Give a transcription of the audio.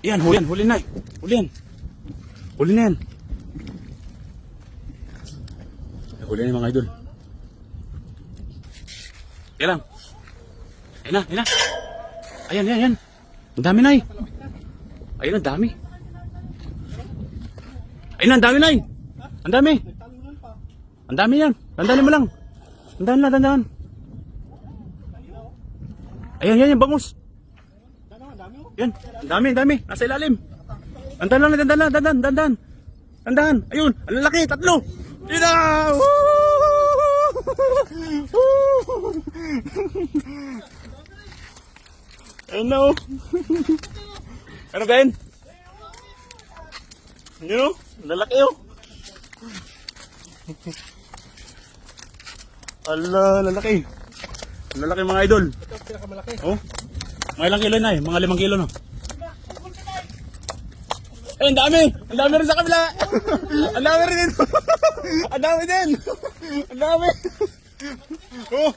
Yan, huli na. Huli yan. Huli na yan. Huli na yung mga idol. Yan lang. Ayan na. Ayan. Ang dami na. Ayun, ang dami. Ayun, ang dami na. Ang dami. Ang dami yan. Tandaan mo lang. Tandaan. Ayan, yung bangus. Yan, ang dami. Nasa ilalim. Tandaan. Ayun, ang lalaki, 3. Yun na! Ayun na, oh. Ano ba yun? Yun, oh. Ang lalaki, oh. Lalaki. Ang lalaki, mga idol. Ito ang pinakamalaki. Oh. Mga ilang kilo na eh? Mga 5 kilo no? Eh, ang dami! Ang dami rin sa kabila! Ang dami rin dito! Ang dami din! Ang dami! Oh!